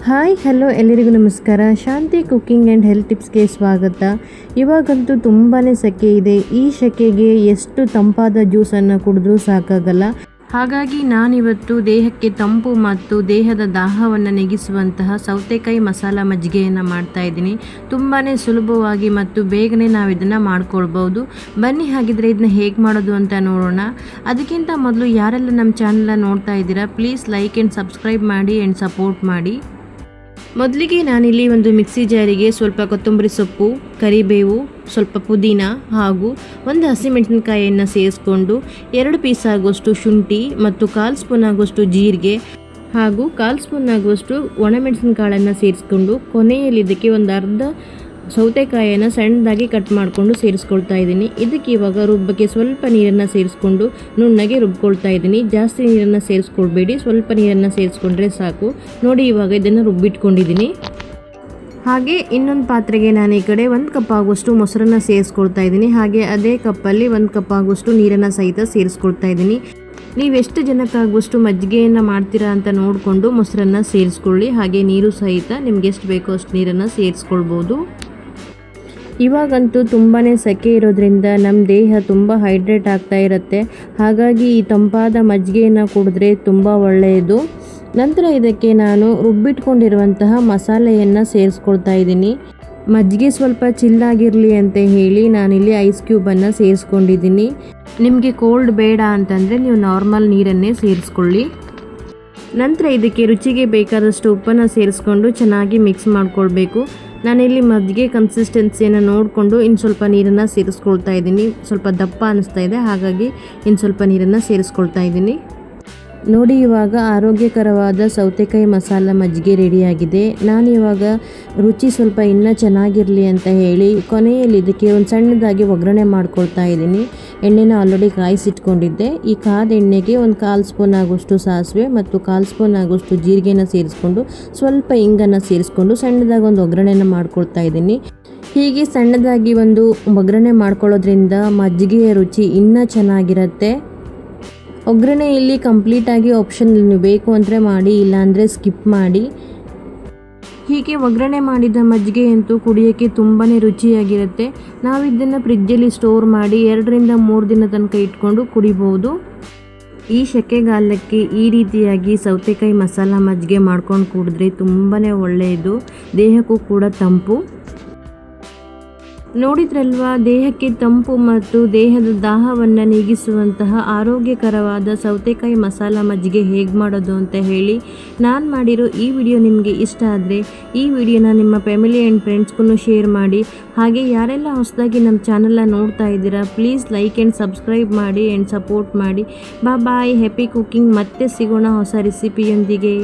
Hi hello ಎಲ್ಲರಿಗೂ ನಮಸ್ಕಾರ. ಶಾಂತಿ cooking and health ಟಿಪ್ಸ್ಗೆ ಸ್ವಾಗತ. ಇವಾಗಂತೂ ತುಂಬಾ ಸೆಕೆ ಇದೆ. ಈ ಸೆಕೆಗೆ ಎಷ್ಟು ತಂಪಾದ ಜ್ಯೂಸನ್ನು ಕುಡಿದ್ರೂ ಸಾಕಾಗಲ್ಲ. ಹಾಗಾಗಿ ನಾನಿವತ್ತು ದೇಹಕ್ಕೆ ತಂಪು ಮತ್ತು ದೇಹದ ದಾಹವನ್ನು ನೆಗಿಸುವಂತಹ ಸೌತೆಕಾಯಿ ಮಸಾಲ ಮಜ್ಜಿಗೆಯನ್ನು ಮಾಡ್ತಾ ಇದ್ದೀನಿ. ತುಂಬಾ ಸುಲಭವಾಗಿ ಮತ್ತು ಬೇಗನೆ ನಾವು ಇದನ್ನು ಮಾಡ್ಕೊಳ್ಬೋದು. ಬನ್ನಿ ಹಾಗಿದ್ರೆ ಇದನ್ನ ಹೇಗೆ ಮಾಡೋದು ಅಂತ ನೋಡೋಣ. ಅದಕ್ಕಿಂತ ಮೊದಲು ಯಾರೆಲ್ಲ ನಮ್ಮ ಚಾನಲ್ನ ನೋಡ್ತಾ ಇದ್ದೀರಾ, ಪ್ಲೀಸ್ ಲೈಕ್ ಆ್ಯಂಡ್ ಸಬ್ಸ್ಕ್ರೈಬ್ ಮಾಡಿ ಆ್ಯಂಡ್ ಸಪೋರ್ಟ್ ಮಾಡಿ. ಮೊದಲಿಗೆ ನಾನಿಲ್ಲಿ ಒಂದು ಮಿಕ್ಸಿ ಜಾರಿಗೆ ಸ್ವಲ್ಪ ಕೊತ್ತಂಬರಿ ಸೊಪ್ಪು, ಕರಿಬೇವು, ಸ್ವಲ್ಪ ಪುದೀನ ಹಾಗೂ ಒಂದು ಹಸಿಮೆಣಸಿನಕಾಯಿಯನ್ನು ಸೇರಿಸ್ಕೊಂಡು 2 ಪೀಸ್ ಆಗುವಷ್ಟು ಶುಂಠಿ ಮತ್ತು 1/4 ಸ್ಪೂನ್ ಆಗುವಷ್ಟು ಜೀರಿಗೆ ಹಾಗೂ 1/4 ಸ್ಪೂನ್ ಆಗುವಷ್ಟು ಒಣಮೆಣಸಿನಕಾಳನ್ನು ಸೇರಿಸ್ಕೊಂಡು ಕೊನೆಯಲ್ಲಿ ಇದಕ್ಕೆ ಒಂದು ಅರ್ಧ ಸೌತೆಕಾಯಿಯನ್ನು ಸಣ್ಣದಾಗಿ ಕಟ್ ಮಾಡಿಕೊಂಡು ಸೇರಿಸ್ಕೊಳ್ತಾ ಇದ್ದೀನಿ. ಇದಕ್ಕೆ ಇವಾಗ ರುಬ್ಬಕ್ಕೆ ಸ್ವಲ್ಪ ನೀರನ್ನು ಸೇರಿಸ್ಕೊಂಡು ನುಣ್ಣಗೆ ರುಬ್ಕೊಳ್ತಾ ಇದ್ದೀನಿ. ಜಾಸ್ತಿ ನೀರನ್ನು ಸೇರಿಸ್ಕೊಳ್ಬೇಡಿ, ಸ್ವಲ್ಪ ನೀರನ್ನು ಸೇರಿಸ್ಕೊಂಡ್ರೆ ಸಾಕು. ನೋಡಿ, ಇವಾಗ ಇದನ್ನು ರುಬ್ಬಿಟ್ಕೊಂಡಿದ್ದೀನಿ. ಹಾಗೆ ಇನ್ನೊಂದು ಪಾತ್ರೆಗೆ ನಾನು ಈ ಕಡೆ 1 ಕಪ್ ಆಗುವಷ್ಟು ಮೊಸರನ್ನು ಸೇರಿಸ್ಕೊಳ್ತಾ ಇದ್ದೀನಿ. ಹಾಗೆ ಅದೇ ಕಪ್ಪಲ್ಲಿ 1 ಕಪ್ ಆಗುವಷ್ಟು ನೀರನ್ನು ಸಹಿತ ಸೇರಿಸ್ಕೊಳ್ತಾ ಇದ್ದೀನಿ. ನೀವು ಎಷ್ಟು ಜನಕ್ಕಾಗುವಷ್ಟು ಮಜ್ಜಿಗೆಯನ್ನು ಮಾಡ್ತೀರಾ ಅಂತ ನೋಡಿಕೊಂಡು ಮೊಸರನ್ನು ಸೇರಿಸ್ಕೊಳ್ಳಿ. ಹಾಗೆ ನೀರು ಸಹಿತ ನಿಮ್ಗೆ ಎಷ್ಟು ಬೇಕೋ ಅಷ್ಟು ನೀರನ್ನು ಸೇರಿಸ್ಕೊಳ್ಬೋದು. ಇವಾಗಂತೂ ತುಂಬಾ ಸೆಕೆ ಇರೋದ್ರಿಂದ ನಮ್ಮ ದೇಹ ತುಂಬ ಹೈಡ್ರೇಟ್ ಆಗ್ತಾ ಇರುತ್ತೆ. ಹಾಗಾಗಿ ಈ ತಂಪಾದ ಮಜ್ಜಿಗೆಯನ್ನು ಕುಡಿದ್ರೆ ತುಂಬ ಒಳ್ಳೆಯದು. ನಂತರ ಇದಕ್ಕೆ ನಾನು ರುಬ್ಬಿಟ್ಕೊಂಡಿರುವಂತಹ ಮಸಾಲೆಯನ್ನು ಸೇರಿಸ್ಕೊಳ್ತಾ ಇದ್ದೀನಿ. ಮಜ್ಜಿಗೆ ಸ್ವಲ್ಪ ಚಿಲ್ಲಾಗಿರಲಿ ಅಂತ ಹೇಳಿ ನಾನಿಲ್ಲಿ ಐಸ್ ಕ್ಯೂಬನ್ನು ಸೇರಿಸ್ಕೊಂಡಿದ್ದೀನಿ. ನಿಮಗೆ ಕೋಲ್ಡ್ ಬೇಡ ಅಂತಂದರೆ ನೀವು ನಾರ್ಮಲ್ ನೀರನ್ನೇ ಸೇರಿಸ್ಕೊಳ್ಳಿ. ನಂತರ ಇದಕ್ಕೆ ರುಚಿಗೆ ಬೇಕಾದಷ್ಟು ಉಪ್ಪನ್ನು ಸೇರಿಸ್ಕೊಂಡು ಚೆನ್ನಾಗಿ ಮಿಕ್ಸ್ ಮಾಡ್ಕೊಳ್ಬೇಕು. ನಾನಿಲ್ಲಿ ಮಜ್ಜಿಗೆ ಕನ್ಸಿಸ್ಟೆನ್ಸಿಯನ್ನು ನೋಡಿಕೊಂಡು ಇನ್ನು ಸ್ವಲ್ಪ ನೀರನ್ನು ಸೇರಿಸ್ಕೊಳ್ತಾ ಇದ್ದೀನಿ. ಸ್ವಲ್ಪ ದಪ್ಪ ಅನ್ನಿಸ್ತಾ ಇದೆ, ಹಾಗಾಗಿ ಇನ್ನು ಸ್ವಲ್ಪ ನೀರನ್ನು ಸೇರಿಸ್ಕೊಳ್ತಾ ಇದ್ದೀನಿ. ನೋಡಿ, ಇವಾಗ ಆರೋಗ್ಯಕರವಾದ ಸೌತೆಕಾಯಿ ಮಸಾಲ ಮಜ್ಜಿಗೆ ರೆಡಿಯಾಗಿದೆ. ನಾನಿವಾಗ ರುಚಿ ಸ್ವಲ್ಪ ಇನ್ನೂ ಚೆನ್ನಾಗಿರಲಿ ಅಂತ ಹೇಳಿ ಕೊನೆಯಲ್ಲಿ ಇದಕ್ಕೆ ಒಂದು ಸಣ್ಣದಾಗಿ ಒಗ್ಗರಣೆ ಮಾಡ್ಕೊಳ್ತಾ ಇದ್ದೀನಿ. ಎಣ್ಣೆನ ಆಲ್ರೆಡಿ ಕಾಯಿಸಿಟ್ಕೊಂಡಿದ್ದೆ. ಈ ಕಾದ ಎಣ್ಣೆಗೆ ಒಂದು 1/4 ಸ್ಪೂನ್ ಆಗುವಷ್ಟು ಸಾಸಿವೆ ಮತ್ತು 1/4 ಸ್ಪೂನ್ ಆಗುವಷ್ಟು ಜೀರಿಗೆನ ಸೇರಿಸ್ಕೊಂಡು ಸ್ವಲ್ಪ ಇಂಗನ್ನು ಸೇರಿಸ್ಕೊಂಡು ಸಣ್ಣದಾಗಿ ಒಂದು ಒಗ್ಗರಣೆನ ಮಾಡ್ಕೊಳ್ತಾ ಇದ್ದೀನಿ. ಹೀಗೆ ಸಣ್ಣದಾಗಿ ಒಂದು ಒಗ್ಗರಣೆ ಮಾಡ್ಕೊಳ್ಳೋದ್ರಿಂದ ಮಜ್ಜಿಗೆಯ ರುಚಿ ಇನ್ನೂ ಚೆನ್ನಾಗಿರುತ್ತೆ. ಒಗ್ಗರಣೆ ಇಲ್ಲಿ ಕಂಪ್ಲೀಟಾಗಿ ಆಪ್ಷನ್, ನೀವು ಬೇಕು ಅಂದರೆ ಮಾಡಿ, ಇಲ್ಲಾಂದರೆ ಸ್ಕಿಪ್ ಮಾಡಿ. ಹೀಗೆ ಒಗ್ಗರಣೆ ಮಾಡಿದ ಮಜ್ಜಿಗೆ ಅಂತೂ ಕುಡಿಯೋಕ್ಕೆ ತುಂಬಾ ರುಚಿಯಾಗಿರುತ್ತೆ. ನಾವು ಇದನ್ನು ಫ್ರಿಜ್ಜಲ್ಲಿ ಸ್ಟೋರ್ ಮಾಡಿ 2 ರಿಂದ 3 ದಿನ ತನಕ ಇಟ್ಕೊಂಡು ಕುಡಿಬೋದು. ಈ ಸೆಕೆಗಾಲಕ್ಕೆ ಈ ರೀತಿಯಾಗಿ ಸೌತೆಕಾಯಿ ಮಸಾಲ ಮಜ್ಜಿಗೆ ಮಾಡ್ಕೊಂಡು ಕುಡಿದ್ರೆ ತುಂಬಾ ಒಳ್ಳೆಯದು, ದೇಹಕ್ಕೂ ಕೂಡ ತಂಪು. ನೋಡಿದ್ರಲ್ವಾ, ದೇಹಕ್ಕೆ ತಂಪು ಮತ್ತು ದೇಹದ ದಾಹವನ್ನು ನೀಗಿಸುವಂತಹ ಆರೋಗ್ಯಕರವಾದ ಸೌತೆಕಾಯಿ ಮಸಾಲ ಮಜ್ಜಿಗೆ ಹೇಗೆ ಮಾಡೋದು ಅಂತ ಹೇಳಿ. ನಾನು ಮಾಡಿರೋ ಈ ವಿಡಿಯೋ ನಿಮಗೆ ಇಷ್ಟ ಆದರೆ ಈ ವಿಡಿಯೋನ ನಿಮ್ಮ ಫ್ಯಾಮಿಲಿ ಆ್ಯಂಡ್ ಫ್ರೆಂಡ್ಸ್ಗೂ ಶೇರ್ ಮಾಡಿ. ಹಾಗೆ ಯಾರೆಲ್ಲ ಹೊಸದಾಗಿ ನಮ್ಮ ಚಾನಲ್ನ ನೋಡ್ತಾ ಇದ್ದೀರಾ, ಪ್ಲೀಸ್ ಲೈಕ್ ಆ್ಯಂಡ್ ಸಬ್ಸ್ಕ್ರೈಬ್ ಮಾಡಿ ಆ್ಯಂಡ್ ಸಪೋರ್ಟ್ ಮಾಡಿ. ಬಾಯ್, ಹ್ಯಾಪಿ ಕುಕ್ಕಿಂಗ್. ಮತ್ತೆ ಸಿಗೋಣ ಹೊಸ ರೆಸಿಪಿಯೊಂದಿಗೆ.